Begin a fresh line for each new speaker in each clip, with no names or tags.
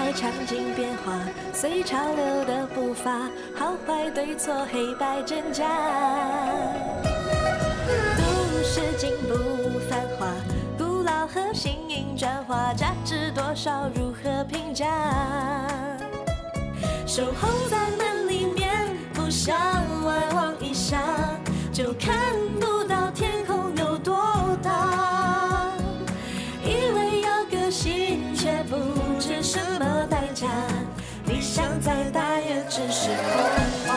的场景变化，随潮流的步伐，好坏对错，黑白真假。都市进步繁华，古老和新颖转化，价值多少，如何评价？守候在门里面，不想外望一下，就看不到天空有多大。以为要个性，却不知什么代价。理想再大，也只是空话。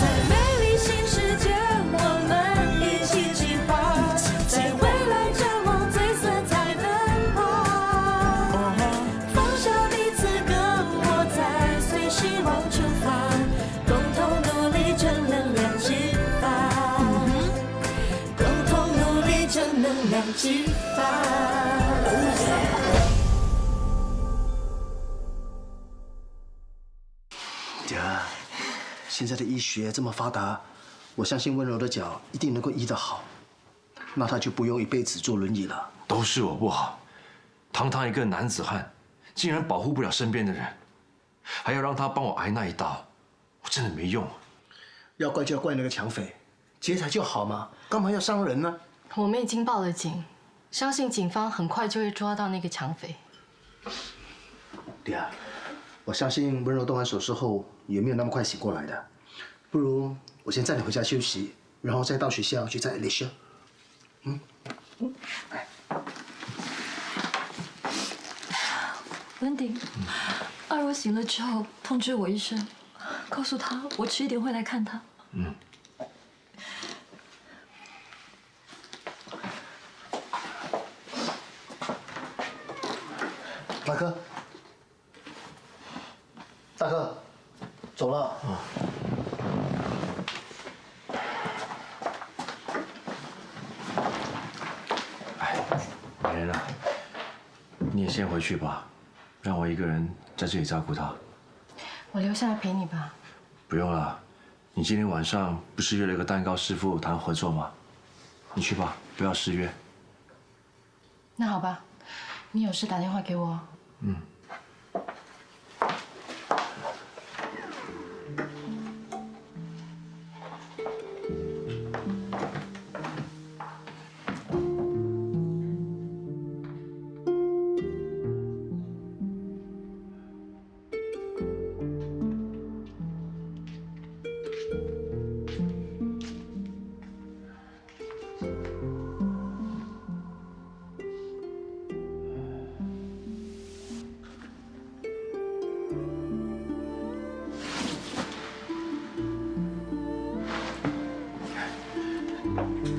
在美丽新世界，我们一起计划，在未来展望最色彩奔跑。放下彼此隔膜，在随希望出发，共同努力，正能量激发。共同努力，正能量激发。
爹，现在的医学这么发达，我相信温柔的脚一定能够医得好，那他就不用一辈子坐轮椅了。
都是我不好，堂堂一个男子汉，竟然保护不了身边的人，还要让他帮我挨那一刀，我真的没用。
要怪就要怪那个抢匪，劫财就好嘛，干嘛要伤人呢？
我们已经报了警，相信警方很快就会抓到那个抢匪。
爹，我相信温柔动完手术后也没有那么快醒过来的，不如我先载你回家休息，然后再到学校去载 Alicia。来。
文鼎，二若醒了之后通知我一声，告诉他我迟一点会来看他。
大哥，大哥，走了。
没人了，你也先回去吧，让我一个人在这里照顾他。
我留下来陪你吧。
不用了，你今天晚上不是约了个蛋糕师傅谈合作吗？你去吧，不要失约。
那好吧，你有事打电话给我。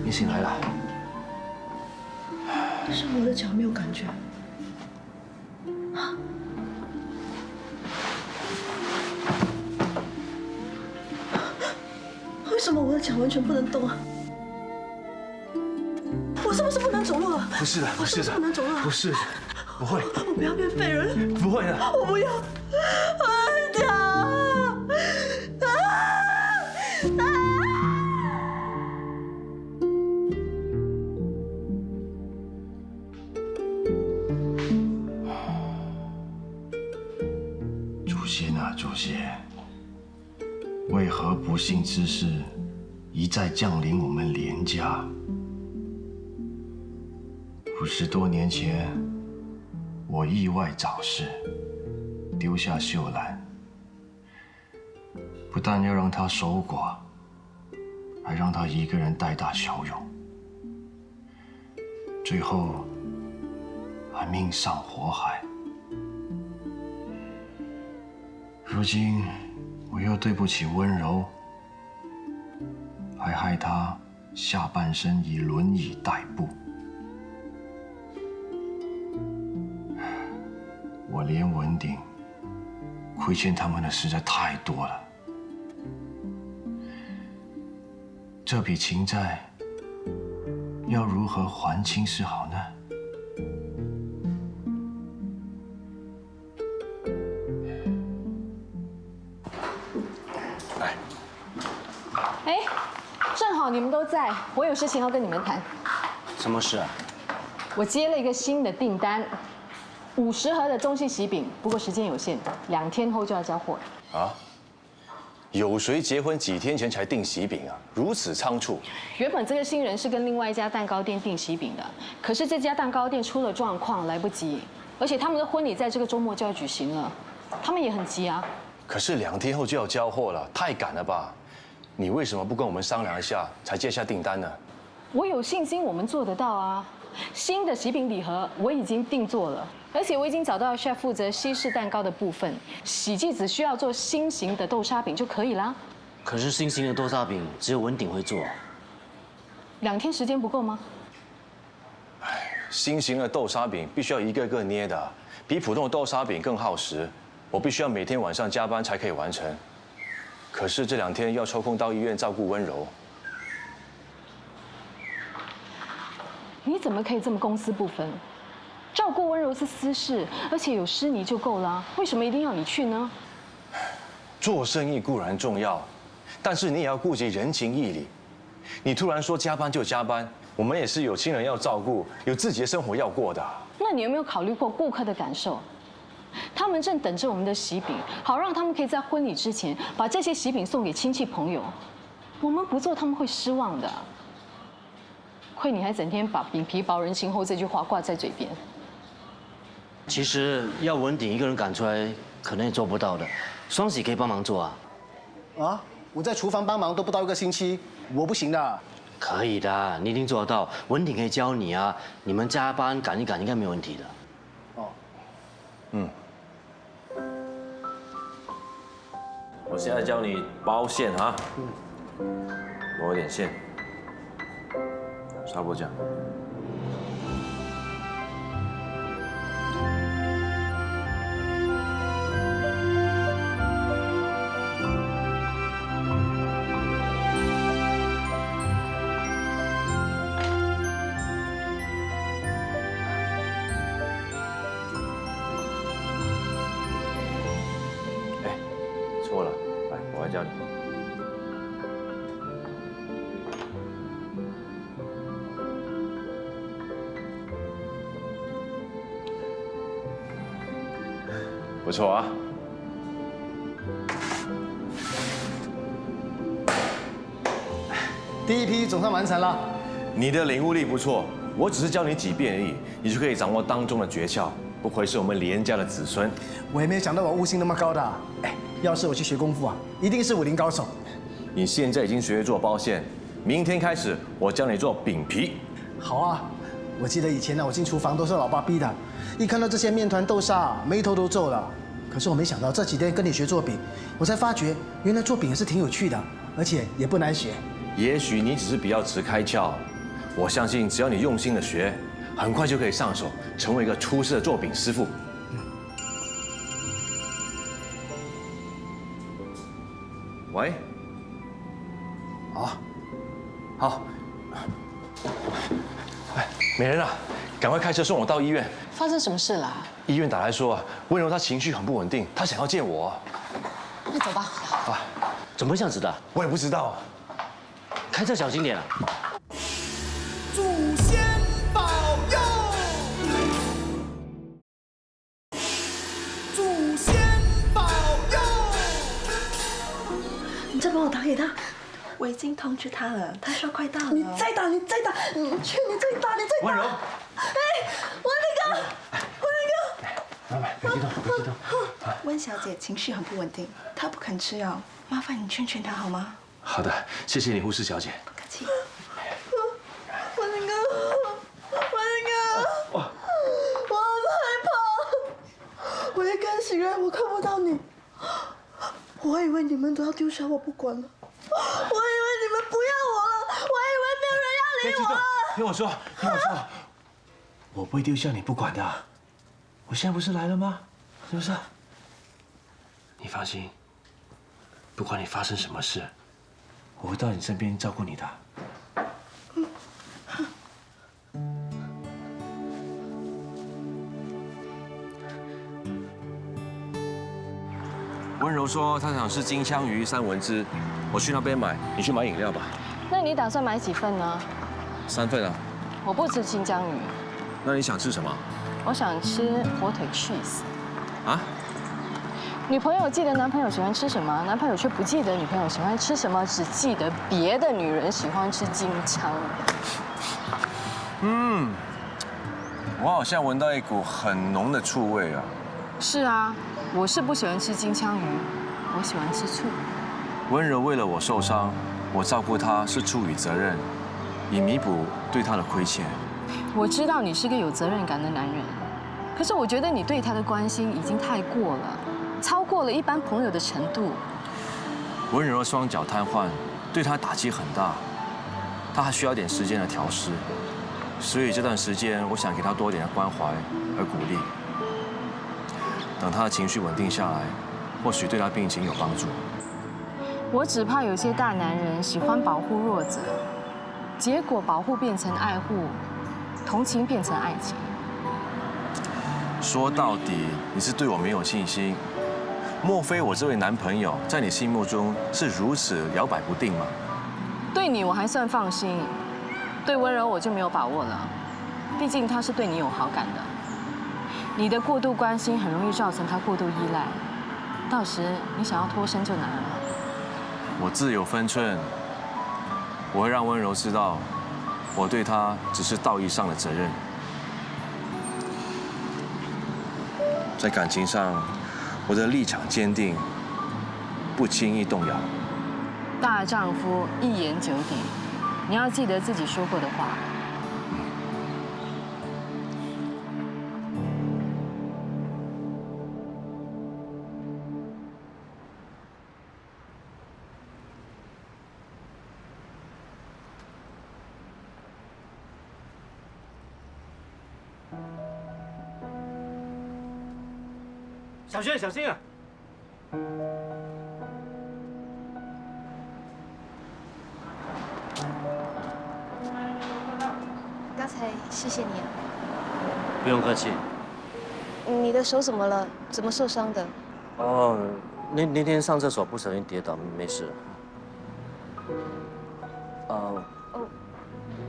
你醒来了。
但是我的脚没有感觉。为什么我的脚完全不能动啊？我是不是不能走路了？
不是的，不是的，
不能走路了。
不是，不会，
我不要变废人。
不会的。
我不要。文鼎啊！
祖先啊，祖先，为何不幸之事一再降临我们连家？50多年前，我意外早逝，丢下秀兰，不但要让她守寡，还让她一个人带大小勇，最后还命丧火海。如今我又对不起温柔，还害她下半身以轮椅代步。我连文鼎亏欠他们的实在太多了，这笔情债要如何还清是好呢？
正好你们都在，我有事情要跟你们谈。
什么事啊？
我接了一个新的订单，50盒的中式喜饼，不过时间有限，2天后就要交货了。
啊？有谁结婚几天前才订喜饼啊？如此仓促。
原本这个新人是跟另外一家蛋糕店订喜饼的，可是这家蛋糕店出了状况，来不及，而且他们的婚礼在这个周末就要举行了，他们也很急啊。
可是2天后就要交货了，太赶了吧？你为什么不跟我们商量一下，才接下订单呢？
我有信心我们做得到啊。新的喜饼礼盒我已经定做了，而且我已经找到 chef 负责西式蛋糕的部分，喜记只需要做新型的豆沙饼就可以啦。
可是新型的豆沙饼只有文鼎会做。
2天时间不够吗？
新型的豆沙饼必须要一个个捏的，比普通的豆沙饼更耗时。我必须要每天晚上加班才可以完成。可是这2天要抽空到医院照顾温柔。
你怎么可以这么公私不分？照顾温柔是私事，而且有诗妮就够了，为什么一定要你去呢？
做生意固然重要，但是你也要顾及人情义理。你突然说加班就加班，我们也是有亲人要照顾，有自己的生活要过的。
那你有没有考虑过顾客的感受？他们正等着我们的喜饼，好让他们可以在婚礼之前把这些喜饼送给亲戚朋友。我们不做，他们会失望的。亏你还整天把“饼皮薄人情厚”这句话挂在嘴边。
其实要文鼎一个人赶出来，可能也做不到的。双喜可以帮忙做啊。
啊，我在厨房帮忙都不到1个星期，我不行的。
可以的，你一定做得到。文鼎可以教你啊，你们加班赶一赶应该没问题的。
哦，
嗯。我现在教你包馅啊，抹一点馅，差不多这样。错了，来，我来教你。不错啊。
第一批总算完成了。
你的领悟力不错，我只是教你几遍而已，你就可以掌握当中的诀窍。不愧是我们连家的子孙。
我也没有想到我悟性那么高的。哎，要是我去学功夫啊，一定是武林高手。
你现在已经学会做包馅，明天开始我教你做饼皮。
好啊，我记得以前呢，我进厨房都是老爸逼的，一看到这些面团豆沙，眉头都皱了。可是我没想到这几天跟你学做饼，我才发觉原来做饼也是挺有趣的，而且也不难学。
也许你只是比较迟开窍，我相信只要你用心的学，很快就可以上手，成为一个出色的做饼师傅。喂，好，哎，美人啊，赶快开车送我到医院。
发生什么事啦？
医院打来说，温柔她情绪很不稳定，她想要见我。
那走吧。
啊，
怎么会这样子的？
我也不知道。
开车小心点啊！
祖先保佑，祖先保佑。
你再帮我打给他，我已经通知他了，他说快到了。你再打，你再打，去，你再打，你再打。
温柔，
文
别激动，别激动。
温小姐情绪很不稳定，她不肯吃药，麻烦你劝劝她好吗？
好的，谢谢你，护士小姐。
不客气。文林哥，我很害怕，我一干醒来我看不到你，我以为你们都要丢下我不管了，我以为你们不要我了，我以为没有人要理我了。
听我说，我不会丢下你不管的。我现在不是来了吗？是不是？你放心，不管你发生什么事，我会到你身边照顾你的。温柔说她想吃金枪鱼三文治，我去那边买，你去买饮料吧。
那你打算买几份呢
？3份啊。
我不吃清江鱼，
那你想吃什么？
我想吃火腿 cheese。
啊？
女朋友记得男朋友喜欢吃什么，男朋友却不记得女朋友喜欢吃什么，只记得别的女人喜欢吃金枪。
我好像闻到一股很浓的醋味啊。
是啊，我是不喜欢吃金枪鱼，我喜欢吃醋。
温柔为了我受伤，我照顾她是出于责任，以弥补对她的亏欠。
我知道你是个有责任感的男人，可是我觉得你对他的关心已经太过了，超过了一般朋友的程度。
温柔的双脚瘫痪，对她打击很大，她还需要点时间的调试，所以这段时间我想给她多点的关怀和鼓励。等她的情绪稳定下来，或许对她病情有帮助。
我只怕有些大男人喜欢保护弱者，结果保护变成爱护，同情变成爱情。
说到底，你是对我没有信心。莫非我这位男朋友在你心目中是如此摇摆不定吗？
对你我还算放心，对温柔我就没有把握了，毕竟他是对你有好感的。你的过度关心很容易造成他过度依赖，到时你想要脱身就难了。
我自有分寸，我会让温柔知道，我对她只是道义上的责任。在感情上，我的立场坚定，不轻易动摇。
大丈夫一言九鼎，你要记得自己说过的话。
小轩，小心啊！
刚才谢谢你啊。
不用客气。
你的手怎么了？怎么受伤的？
哦，那天上厕所不小心跌倒，没事。
哦，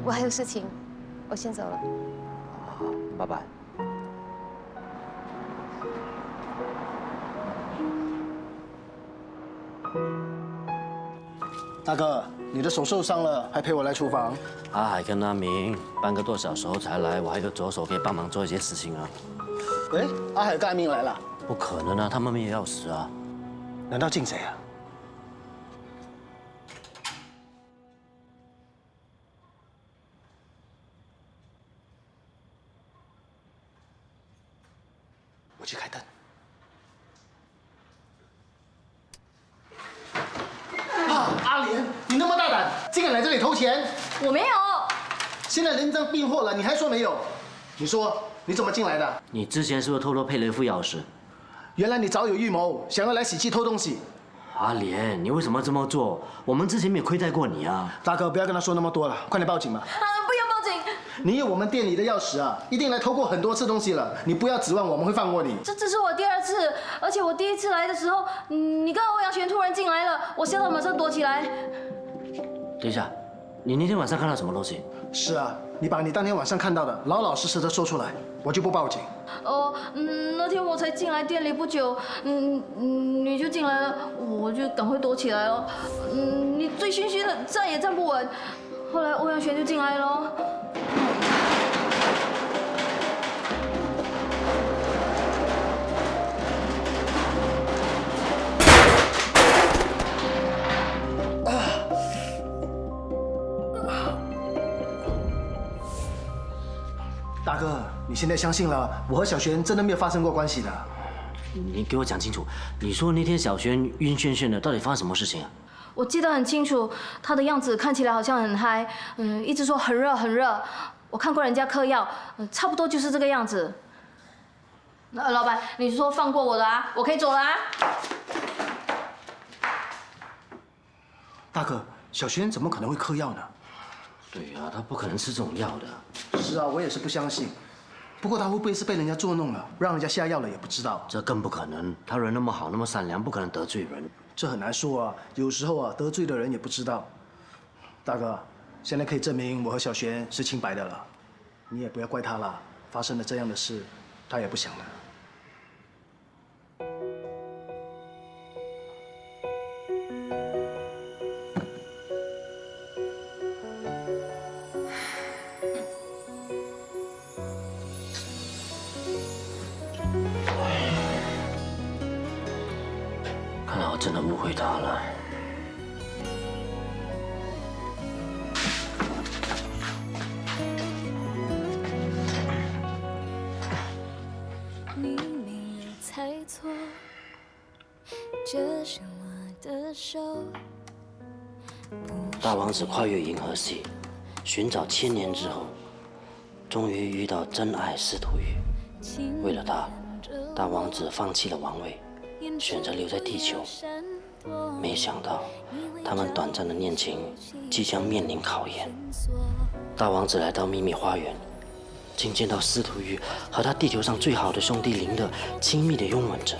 我还有事情，我先走了。
好，拜拜。
大哥，你的手受伤了，还陪我来厨房？
阿海跟阿明半个多小时后才来，我还有左手可以帮忙做一些事情啊。
哎，阿海跟阿明来了？
不可能啊，他们没有钥匙啊。
难道进谁啊？我去开灯。阿莲，你那么大胆，竟敢来这里偷钱！
我没有。
现在人赃并获了，你还说没有？你说你怎么进来的？
你之前是不是偷偷配了一副钥匙？
原来你早有预谋，想要来喜气偷东西。
阿莲，你为什么这么做？我们之前没有亏待过你啊。
大哥，不要跟他说那么多了，快点报警吧。
不要报警！
你有我们店里的钥匙啊，一定来偷过很多次东西了。你不要指望我们会放过你。
这是我第2次，而且我第1次来的时候，你跟欧阳璇突然进来了，我吓到马上躲起来。
等一下，你那天晚上看到什么东西？
是啊，你把你当天晚上看到的老老实实的说出来，我就不报警。
那天我才进来店里不久，你就进来了，我就赶快躲起来了。你醉醺醺的，站也站不稳。后来欧阳璇就进来了。
大哥，你现在相信了，我和小璇真的没有发生过关系的。
你给我讲清楚，你说那天小璇晕眩眩的，到底发生什么事情啊？
我记得很清楚，他的样子看起来好像很嗨，一直说很热很热。我看过人家嗑药，差不多就是这个样子。老板，你说放过我的啊，我可以走了啊。
大哥，小璇怎么可能会嗑药呢？
对啊，他不可能吃这种药的。
是啊，我也是不相信。不过他会不会是被人家捉弄了，让人家下药了也不知道。
这更不可能，他人那么好，那么善良，不可能得罪人。
这很难说啊，有时候啊，得罪的人也不知道。大哥，现在可以证明我和小璇是清白的了，你也不要怪他了。发生了这样的事，他也不想了。
看来我真的误会他了。
你没有猜错，这是我的手。
大王子跨越银河系，寻找1000年之后，终于遇到真爱司徒玉。为了他，大王子放弃了王位，选择留在地球。没想到，他们短暂的恋情即将面临考验。大王子来到秘密花园，竟见到司徒玉和他地球上最好的兄弟林德亲密的拥吻着。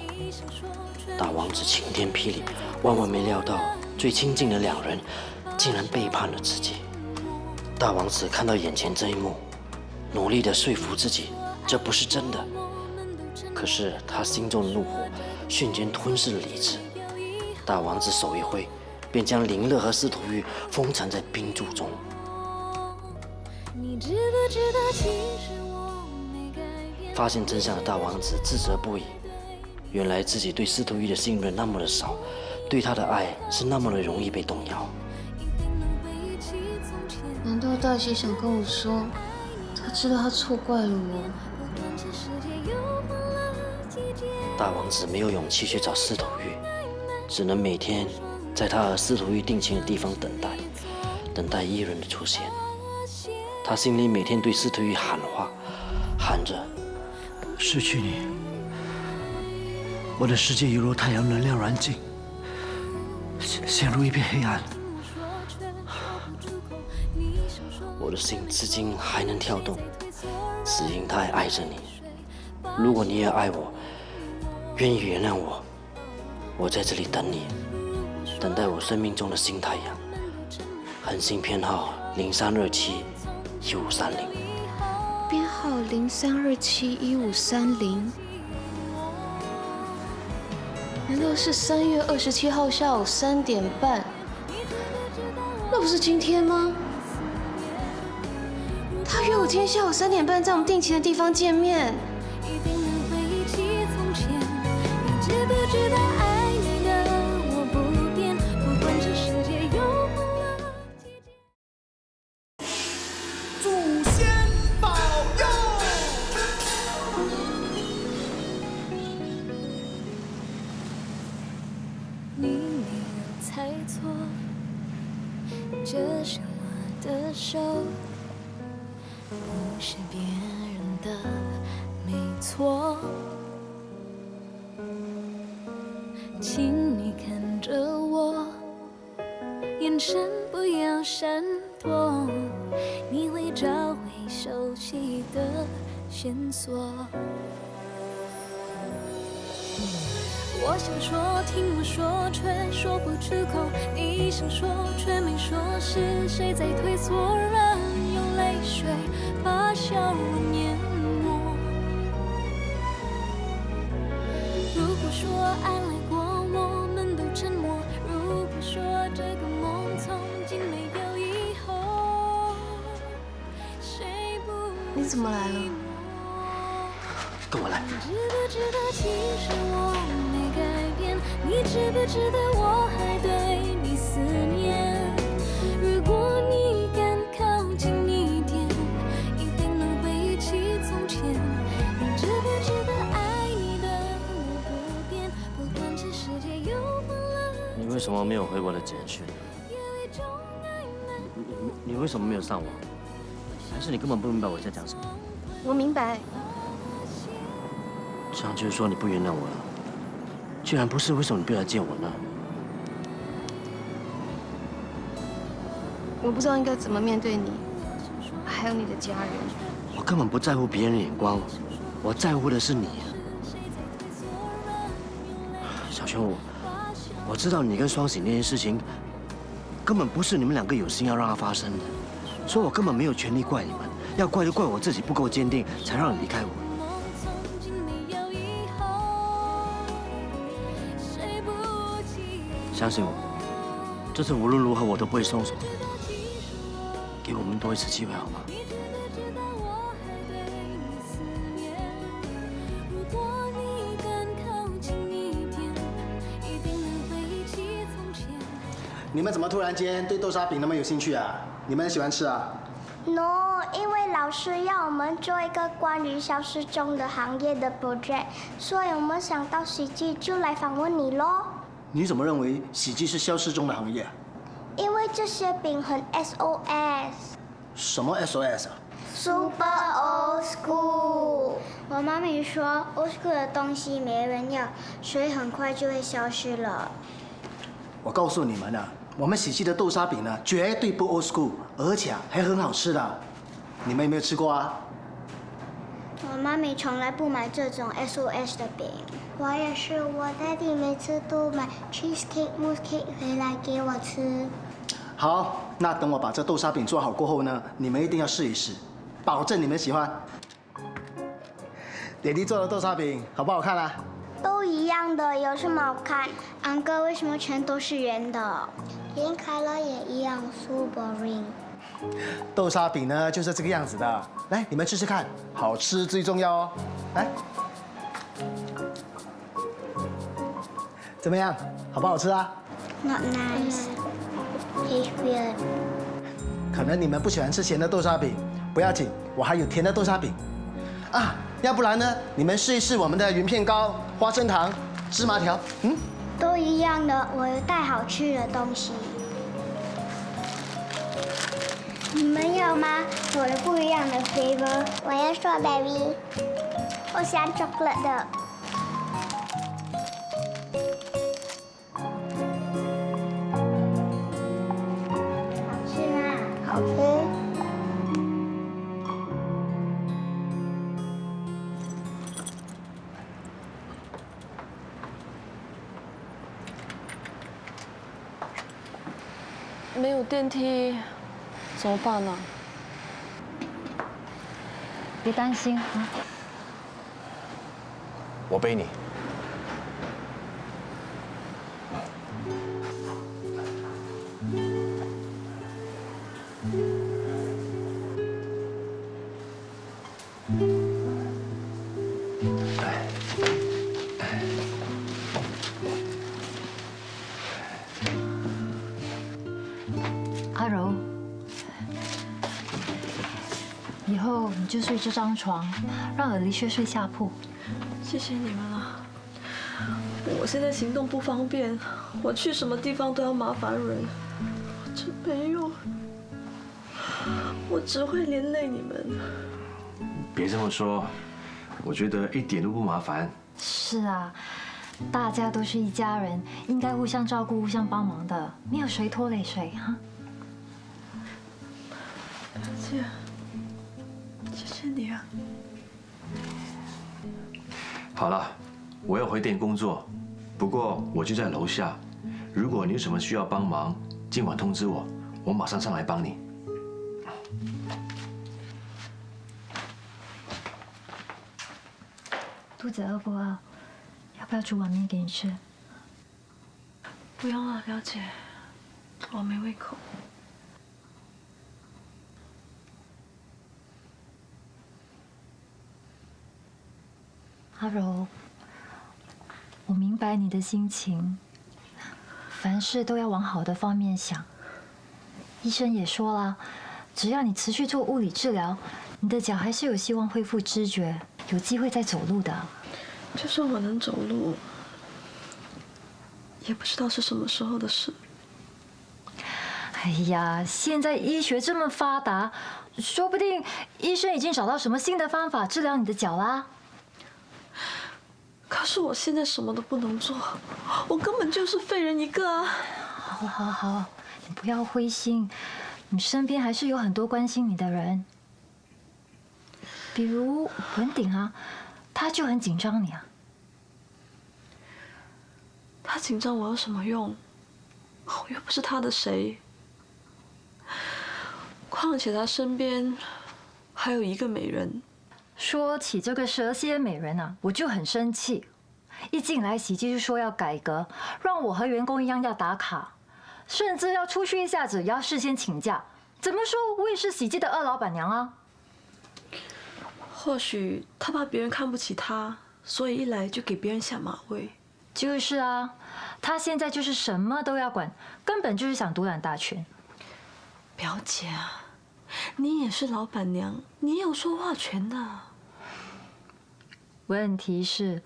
大王子晴天霹雳，万万没料到最亲近的2人竟然背叛了自己。大王子看到眼前这一幕，努力地说服自己这不是真的。可是他心中的怒火瞬间吞噬了理智。大王子手一挥，便将林乐和司徒玉封藏在冰柱中。发现真相的大王子自责不已。原来自己对司徒玉的信任那么的少，对他的爱是那么的容易被动摇。
难道大喜想跟我说，他知道他错怪了我？
大王子没有勇气去找司徒玉，只能每天在他和司徒玉定情的地方等待，等待伊人的出现。他心里每天对司徒玉喊话，喊着：
失去你，我的世界犹如太阳能量燃尽，陷入一片黑暗。
我的心至今还能跳动，只因太爱着你。如果你也爱我，愿意原谅我，我在这里等你，等待我生命中的新太阳。恒星编号03271530，
编号03271530。难道是3月27号下午3点半？那不是今天吗？他约我今天下午3点半在我们定情的地方见面。
知不知道爱你的我不变，不管这世界有风浪几
祖先保佑！
你没有猜错，这是我的手，不是别人的，没错。请你看着我，眼神不要闪躲，你会找回熟悉的线索。我想说，听我说，却说不出口；你想说，却没说，是谁在推缩人？用泪水把笑容淹没。如果说爱来过，我们都沉默。如果说这个梦从今没有以后，谁不
你怎么来了？
跟我来。
知不知道其实我没改变？你知不知道我还对你思念？如果你敢靠近一点，一定能回忆起从前。你知不知道爱你的我不变，不管这世界有风浪。
你为什么没有回我的简讯？你为什么没有上网？还是你根本不明白我在讲什么？
我明白。
这样就是说你不原谅我了？既然不是，为什么你不来见我呢？
我不知道应该怎么面对你，还有你的家人。
我根本不在乎别人的眼光，我在乎的是你。小璇，我知道你跟双喜那件事情
根本不是你们两个有心要让它发生的，所以我根本没有权利怪你们，要怪就怪我自己不够坚定，才让你离开我。相信我，这次无论如何我都不会松手的。给我们多一次机会好吗？
你们怎么突然间对豆沙饼那么有兴趣啊？你们喜欢吃啊？
No， 因为老师要我们做一个关于消失中的行业的 project， 所以我们想到喜剧就来访问你咯。
你怎么认为喜剧是消失中的行业？
因为这些饼很 SOS。
什么 SOS 啊
？Super old school。我妈咪说 old school 的东西没人要，所以很快就会消失了。
我告诉你们啊，我们喜剧的豆沙饼呢，绝对不 old school， 而且还很好吃的。你们有没有吃过啊？
我妈咪从来不买这种 SOS 的饼。我也是，我daddy每次都买 cheesecake、mousse cake 回来给我吃。
好，那等我把这豆沙饼做好过后呢，你们一定要试一试，保证你们喜欢。爹地做的豆沙饼好不好看啊？
都一样的，有什么好看？安哥为什么全都是圆的？连开了也一样 ，so boring。
豆沙饼呢就是这个样子的，来，你们吃吃看，好吃最重要哦。来，怎么样？好不好吃啊
？Not nice. Tastes weird.
可能你们不喜欢吃咸的豆沙饼，不要紧，我还有甜的豆沙饼。啊，要不然呢，你们试一试我们的云片糕、花生糖、芝麻条，
都一样的，我有带好吃的东西。你们要吗？我有不一样的 flavor。我要 strawberry。我喜欢 chocolate 的。好吃吗？好吃。
没有电梯，怎么办呢？
别担心啊，
我背你。
阿柔，以后你就睡这张床，让尔离薛睡下铺。
谢谢你们了。我现在行动不方便，我去什么地方都要麻烦人，我真没用，我只会连累你们。
别这么说，我觉得一点都不麻烦。
是啊，大家都是一家人，应该互相照顾、互相帮忙的，没有谁拖累谁哈。
姐，谢谢你啊。
好了，我要回店工作，不过我就在楼下。如果你有什么需要帮忙，尽管通知我，我马上上来帮你。
肚子饿不饿？要不要煮碗面给你吃？
不用了，表姐，我没胃口。
阿柔，我明白你的心情，凡事都要往好的方面想。医生也说了，只要你持续做物理治疗，你的脚还是有希望恢复知觉，有机会再走路的。
就算我能走路，也不知道是什么时候的事。
哎呀，现在医学这么发达，说不定医生已经找到什么新的方法治疗你的脚啦。
可是我现在什么都不能做，我根本就是废人一个啊！
好，好，好，你不要灰心，你身边还是有很多关心你的人，比如文鼎啊，他就很紧张你啊。
他紧张我有什么用？我又不是他的谁。况且他身边还有一个美人。
说起这个蛇蝎美人啊，我就很生气。一进来喜记就说要改革，让我和员工一样要打卡，甚至要出去一下子也要事先请假。怎么说我也是喜记的二老板娘啊。
或许他怕别人看不起他，所以一来就给别人下马威。
就是啊，他现在就是什么都要管，根本就是想独揽大权。
表姐啊，你也是老板娘，你有说话权的。
问题是，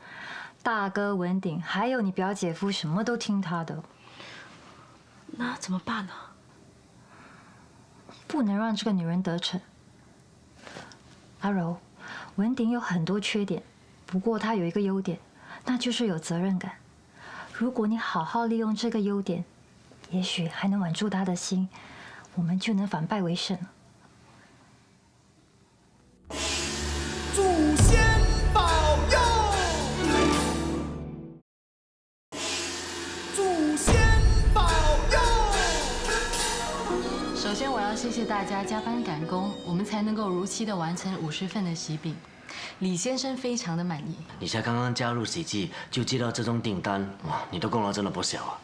大哥文鼎还有你表姐夫什么都听他的。
那怎么办呢？
不能让这个女人得逞。阿柔，文鼎有很多缺点，不过他有一个优点，那就是有责任感。如果你好好利用这个优点，也许还能挽住他的心，我们就能反败为胜了。
祖先保佑，祖先保佑。
首先，我要谢谢大家加班赶工，我们才能够如期的完成50份的喜饼。李先生非常的满意。
你才刚刚加入喜记，就接到这宗订单，哇，你的功劳真的不小啊！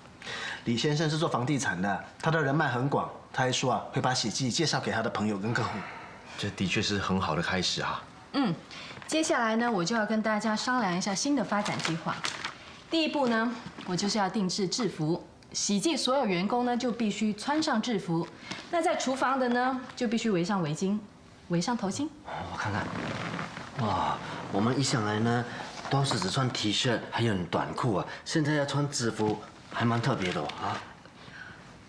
李先生是做房地产的，他的人脉很广，他还说会把喜记介绍给他的朋友跟客户。
这的确是很好的开始啊。
接下来呢，我就要跟大家商量一下新的发展计划。第一步呢，我就是要定制制服，喜记所有员工呢就必须穿上制服，那在厨房的呢就必须围上围巾，围上头巾。
我看看，哇，我们一上来呢都是只穿 T 恤还有短裤啊，现在要穿制服，还蛮特别的啊。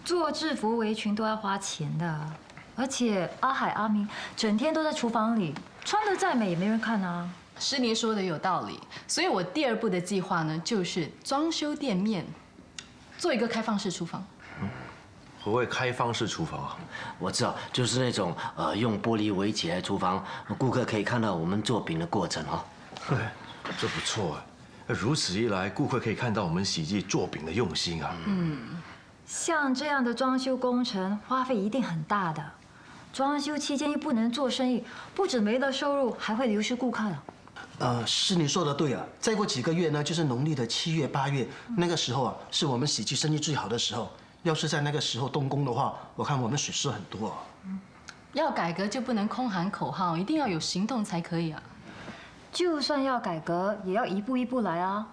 做制服围裙都要花钱的，而且阿海、阿明整天都在厨房里，穿得再美也没人看啊。
诗妮说的有道理，所以我第二步的计划呢，就是装修店面，做一个开放式厨房。
何谓开放式厨房啊？
我知道，就是那种用玻璃围起来的厨房，顾客可以看到我们做饼的过程啊。
这不错啊！如此一来，顾客可以看到我们喜记做饼的用心啊。
像这样的装修工程花费一定很大的，装修期间又不能做生意，不止没了收入，还会流失顾客了。
是你说的对啊，再过几个月呢，就是农历的7月、8月，那个时候啊，是我们喜记生意最好的时候。要是在那个时候动工的话，我看我们损失很多。
要改革就不能空喊口号，一定要有行动才可以啊。
就算要改革，也要一步一步来啊。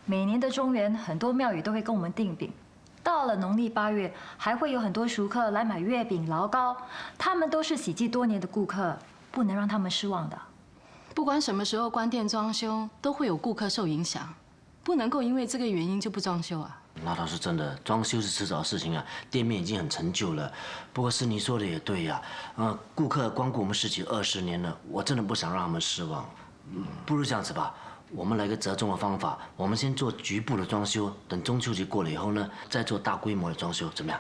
每年的中元，很多庙宇都会跟我们订饼。到了农历8月，还会有很多熟客来买月饼、劳糕，他们都是喜记多年的顾客，不能让他们失望的。
不管什么时候关店装修，都会有顾客受影响，不能够因为这个原因就不装修啊。
那倒是真的，装修是迟早的事情啊，店面已经很陈旧了。不过是你说的也对呀，顾客光顾我们10几20年了，我真的不想让他们失望。不如这样子吧，我们来个折中的方法，我们先做局部的装修，等中秋节过了以后呢，再做大规模的装修，怎么样？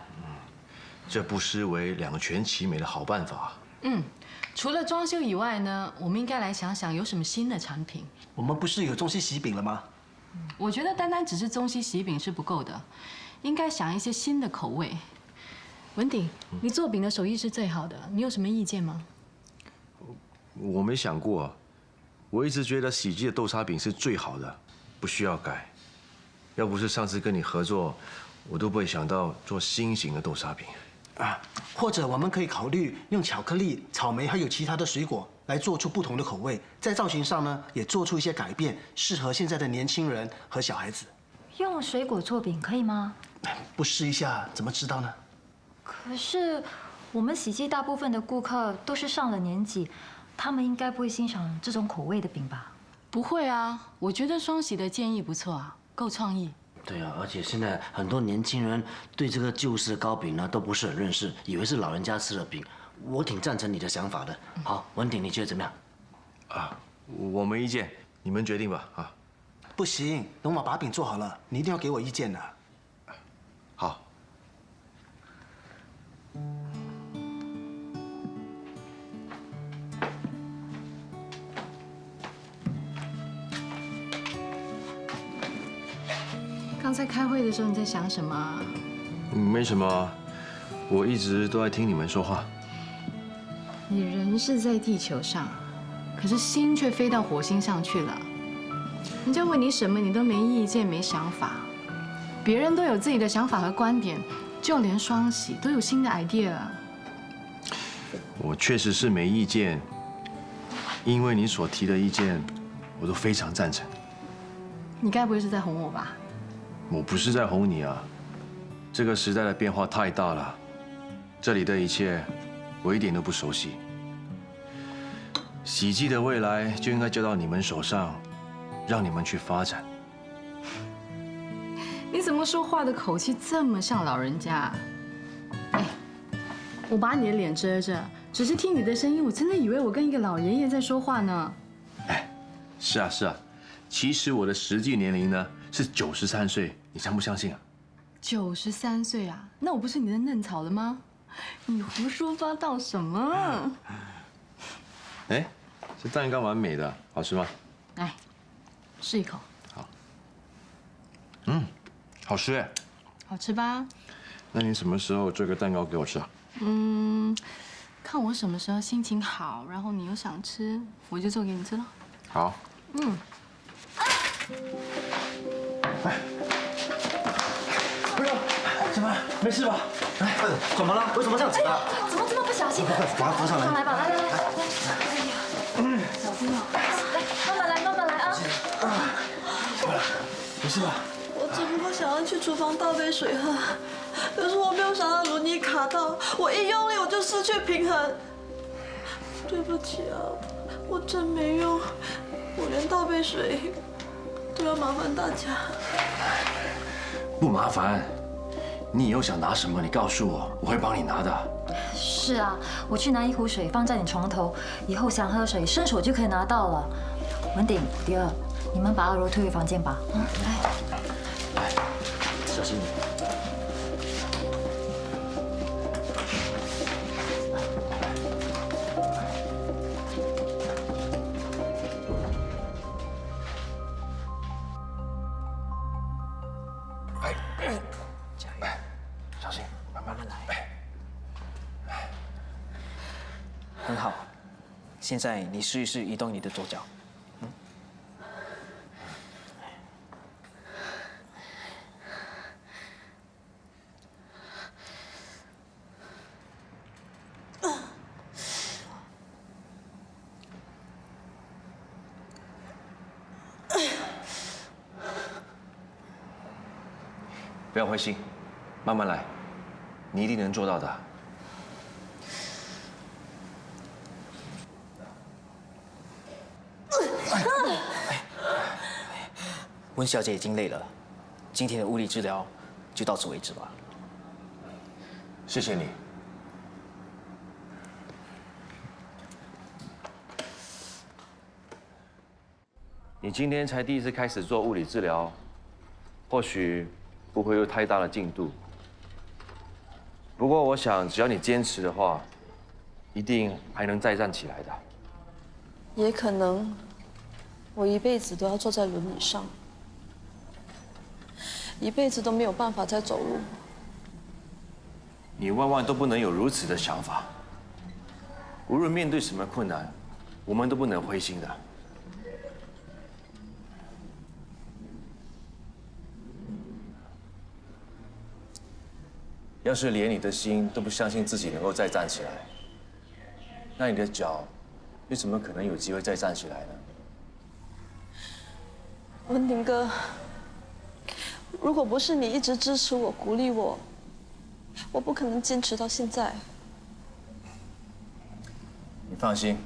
这不失为两全其美的好办法。
除了装修以外呢，我们应该来想想有什么新的产品。
我们不是有中西喜饼了吗？
我觉得单单只是中西喜饼是不够的，应该想一些新的口味。文鼎，你做饼的手艺是最好的，你有什么意见吗？
我没想过啊，我一直觉得喜记的豆沙饼是最好的，不需要改。要不是上次跟你合作，我都不会想到做新型的豆沙饼。
或者我们可以考虑用巧克力、草莓还有其他的水果来做出不同的口味，在造型上呢也做出一些改变，适合现在的年轻人和小孩子。
用水果做饼可以吗？
不试一下怎么知道呢？
可是我们喜记大部分的顾客都是上了年纪，他们应该不会欣赏这种口味的饼吧？
不会啊，我觉得双喜的建议不错啊，够创意。
对啊，而且现在很多年轻人对这个旧式糕饼呢都不是很认识，以为是老人家吃的饼。我挺赞成你的想法的。好，文鼎，你觉得怎么样？
我没意见，你们决定吧。
不行，等我把饼做好了，你一定要给我意见的。
好。
刚才开会的时候你在想什么啊？
没什么，我一直都在听你们说话。
你人是在地球上，可是心却飞到火星上去了。人家问你什么，你都没意见、没想法。别人都有自己的想法和观点，就连双喜都有新的 idea。
我确实是没意见，因为你所提的意见，我都非常赞成。
你该不会是在哄我吧？
我不是在哄你啊，这个时代的变化太大了，这里的一切我一点都不熟悉。喜记的未来就应该交到你们手上，让你们去发展。
你怎么说话的口气这么像老人家？哎，我把你的脸遮着，只是听你的声音，我真的以为我跟一个老爷爷在说话呢。
哎，是啊是啊，其实我的实际年龄呢是93岁，你相不相信啊
？93岁啊？那我不是你的嫩草了吗？你胡说八道什么？
哎，这蛋糕蛮美的，好吃吗？
来，试一口。
好。嗯，好吃哎。
好吃吧？
那你什么时候做个蛋糕给我吃啊？
看我什么时候心情好，然后你又想吃，我就做给你吃了。
好。
哎，不是，怎么没事吧？哎，怎么了？为什么这样子啊？
怎么这么不小心？
把它扶上来。
上来吧，来。小心哦。来，慢慢来啊。
没事吧？
我只不过想要去厨房倒杯水喝，可是我没有想到轮椅卡到，我一用力我就失去平衡。对不起啊，我真没用，我连倒杯水都要麻烦大家。
不麻烦，你以后想拿什么，你告诉我，我会帮你拿的。
是啊，我去拿一壶水放在你床头，以后想喝水伸手就可以拿到了。文鼎、迪儿，你们把阿柔推回房间吧。
来，小心。小心，慢慢来。很好，现在你试一试移动你的左脚。
不要灰心，慢慢来，你一定能做到的。
温小姐已经累了，今天的物理治疗就到此为止吧。
谢谢你。你今天才第一次开始做物理治疗，或许不会有太大的进度。不过我想，只要你坚持的话，一定还能再站起来的。
也可能，我一辈子都要坐在轮椅上，一辈子都没有办法再走路。
你万万都不能有如此的想法。无论面对什么困难，我们都不能灰心的。要是连你的心都不相信自己能够再站起来，那你的脚又怎么可能有机会再站起来呢？
文鼎哥，如果不是你一直支持我、鼓励我，我不可能坚持到现在。
你放心，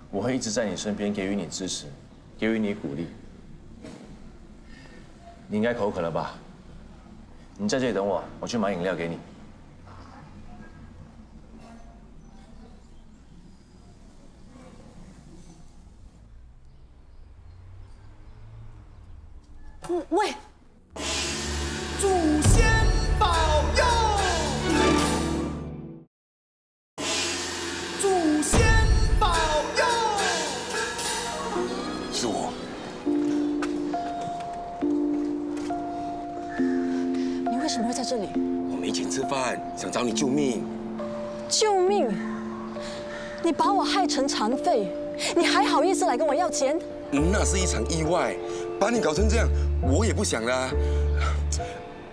我会一直在你身边，给予你支持，给予你鼓励。你应该口渴了吧？你在这里等我，我去买饮料给你。
喂，
祖先保佑，祖先保佑。
是我。
你为什么会在这里？
我没钱吃饭，想找你救命。
救命！你把我害成残废，你还好意思来跟我要钱？
那是一场意外，把你搞成这样，我也不想啦。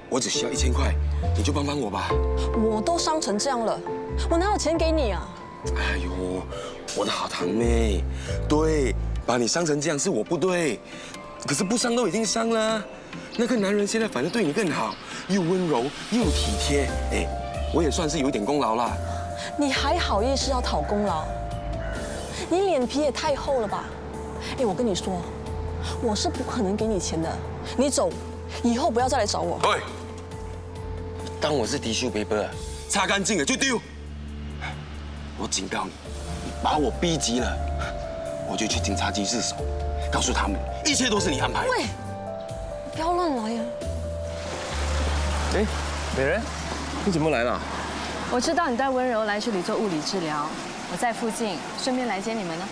我只需要1000块，你就帮帮我吧。
我都伤成这样了，我哪有钱给你啊？
哎呦，我的好堂妹，对，把你伤成这样是我不对，可是不伤都已经伤了。那个男人现在反而对你更好，又温柔又体贴，哎，我也算是有一点功劳啦。
你还好意思要讨功劳？你脸皮也太厚了吧！哎，我跟你说，我是不可能给你钱的。你走，以后不要再来找我。
喂，当我是 tissue paper， 擦干净了就丢。我警告你，你把我逼急了，我就去警察局自首，告诉他们一切都是你安排的。
喂，不要乱来呀！
哎，美人，你怎么来了？
我知道你带温柔来这里做物理治疗，我在附近，顺便来接你们呢。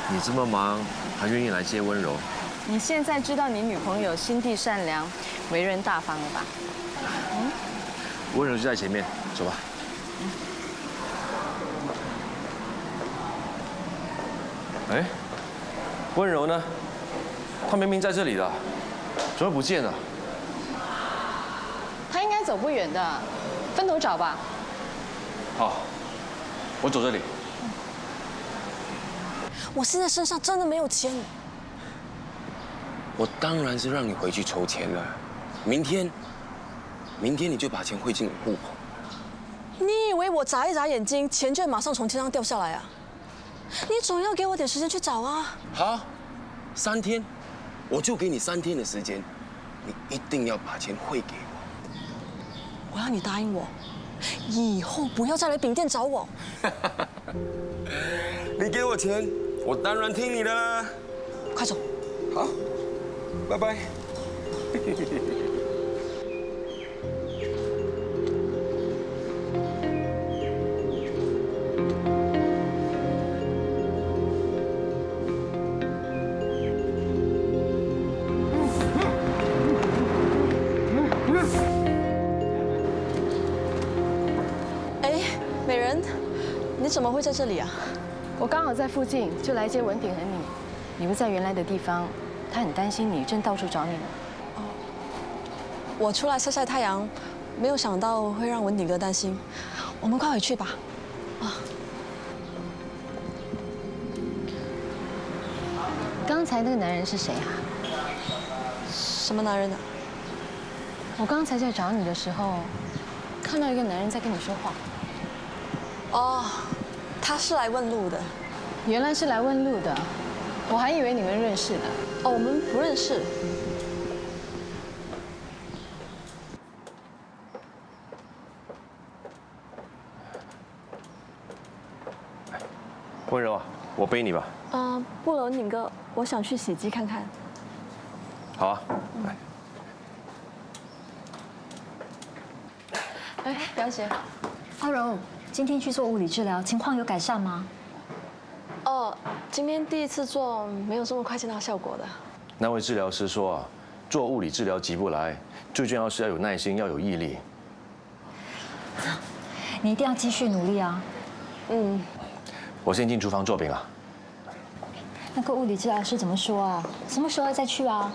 你这么忙，还愿意来接温柔？
你现在知道你女朋友心地善良、为人大方了吧？
温柔就在前面，走吧。哎，温柔呢？她明明在这里的，怎么不见了？
她应该走不远的，分头找吧。
好，我走这里。
我现在身上真的没有钱。
我当然是让你回去筹钱了。明天你就把钱汇进我户口。
你以为我眨一眨眼睛，钱就会马上从天上掉下来啊？你总要给我点时间去找啊。
好，3天，我就给你3天的时间，你一定要把钱汇给我。
我要你答应我，以后不要再来饼店找我。
你给我钱，我当然听你的啦。
快走。
好，拜拜。
哎，美人，你怎么会在这里啊？
我刚好在附近，就来接文鼎和你。你不在原来的地方，他很担心你，正到处找你呢。
哦，我出来晒晒太阳，没有想到会让文鼎哥担心。我们快回去吧。啊。
刚才那个男人是谁啊？
什么男人呢？
我刚才在找你的时候，看到一个男人在跟你说话。
哦，他是来问路的。
原来是来问路的，我还以为你们认识呢。
哦，我们不认识。
温柔啊，我背你吧。
不了，文鼎哥，我想去洗机看看。
好啊，来。
哎，表姐，
阿柔，今天去做物理治疗，情况有改善吗？
哦，今天第一次做，没有这么快见到效果的。
那位治疗师说啊，做物理治疗急不来，最重要是要有耐心，要有毅力。
你一定要继续努力啊！
我先进厨房做饼了。
那个物理治疗师怎么说啊？什么时候再去啊？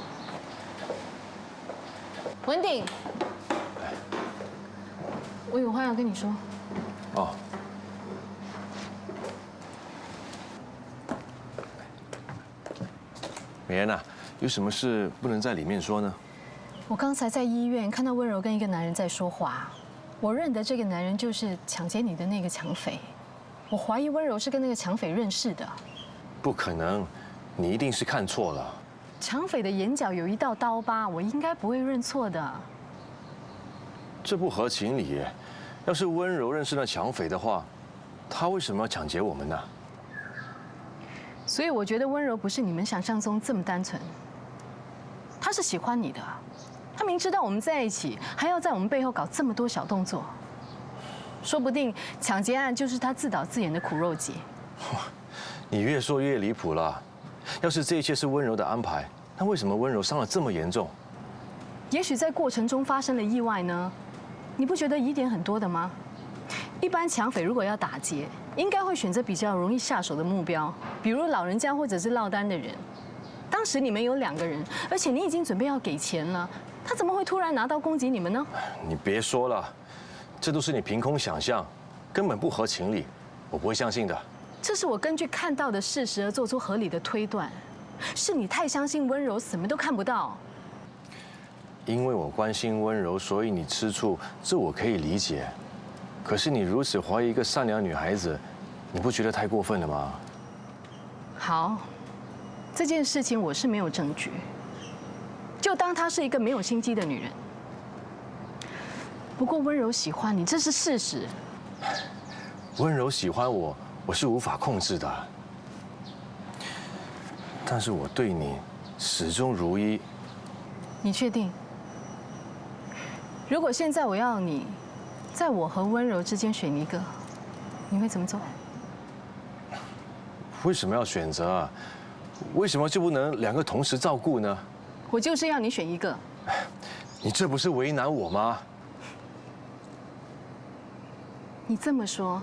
文鼎，我有话要跟你说。
哦。美人啊，有什么事不能在里面说呢？
我刚才在医院看到温柔跟一个男人在说话，我认得这个男人就是抢劫你的那个抢匪，我怀疑温柔是跟那个抢匪认识的。
不可能，你一定是看错了。
抢匪的眼角有一道刀疤，我应该不会认错的。
这不合情理耶。要是温柔认识那抢匪的话，他为什么要抢劫我们呢？
所以我觉得温柔不是你们想象中这么单纯，他是喜欢你的，他明知道我们在一起，还要在我们背后搞这么多小动作，说不定抢劫案就是他自导自演的苦肉计。
你越说越离谱了。要是这一切是温柔的安排，那为什么温柔伤得这么严重？
也许在过程中发生了意外呢？你不觉得疑点很多的吗？一般抢匪如果要打劫，应该会选择比较容易下手的目标，比如老人家或者是落单的人。当时你们有2个人，而且你已经准备要给钱了，他怎么会突然拿刀攻击你们呢？
你别说了，这都是你凭空想象，根本不合情理，我不会相信的。
这是我根据看到的事实而做出合理的推断，是你太相信温柔，什么都看不到。
因为我关心温柔，所以你吃醋，这我可以理解。可是你如此怀疑一个善良女孩子，你不觉得太过分了吗？
好，这件事情我是没有证据，就当她是一个没有心机的女人。不过温柔喜欢你，这是事实。
温柔喜欢我，我是无法控制的。但是我对你始终如一。
你确定？如果现在我要你，在我和温柔之间选一个，你会怎么做？
为什么要选择啊？为什么就不能2个同时照顾呢？
我就是要你选一个。
你这不是为难我吗？
你这么说，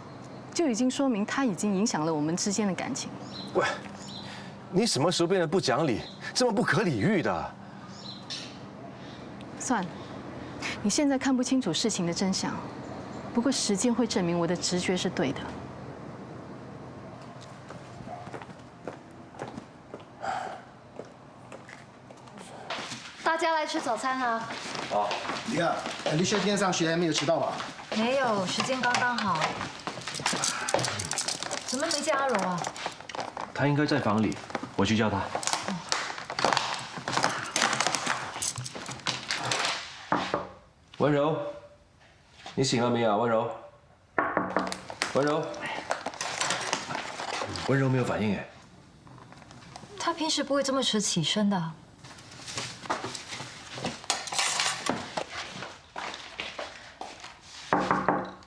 就已经说明他已经影响了我们之间的感情。
喂，你什么时候变得不讲理，这么不可理喻的？
算了，你现在看不清楚事情的真相，不过时间会证明我的直觉是对的。
大家来吃早餐啊！
好。
李亚，丽轩今天上学没有迟到吧？
没有，时间刚刚好。怎么没见阿柔啊？
他应该在房里，我去叫他。温柔，你醒了没有啊？温柔，温柔，温柔没有反应哎。
他平时不会这么迟起身的。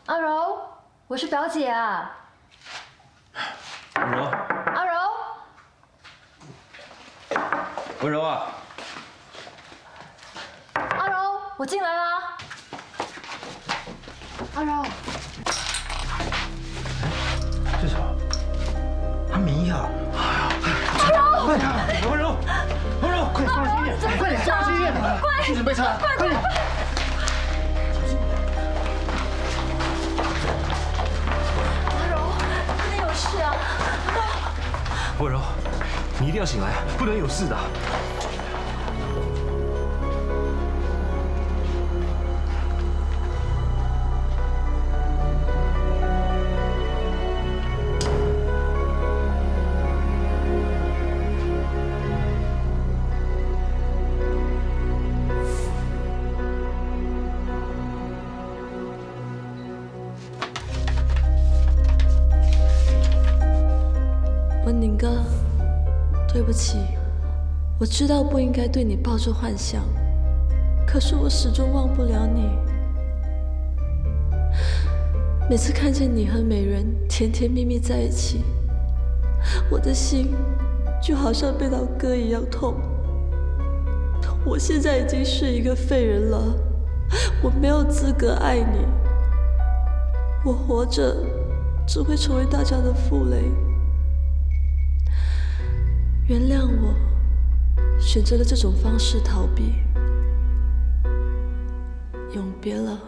阿柔，我是表姐啊。
温柔，
阿柔，
温柔啊！
阿柔，我进来啦。阿柔，
这是什么？阿明呀！
阿柔，
快点！温柔，温柔，快送去医院！快点，送去医院！快，去准备车，快点！
阿柔，可能有事啊！
温柔，你一定要醒来，不能有事的。
文宁哥，对不起，我知道不应该对你抱着幻想，可是我始终忘不了你。每次看见你和美人甜甜蜜蜜在一起，我的心就好像被刀割一样痛。我现在已经是一个废人了，我没有资格爱你，我活着只会成为大家的负累。原谅我，选择了这种方式逃避，永别了。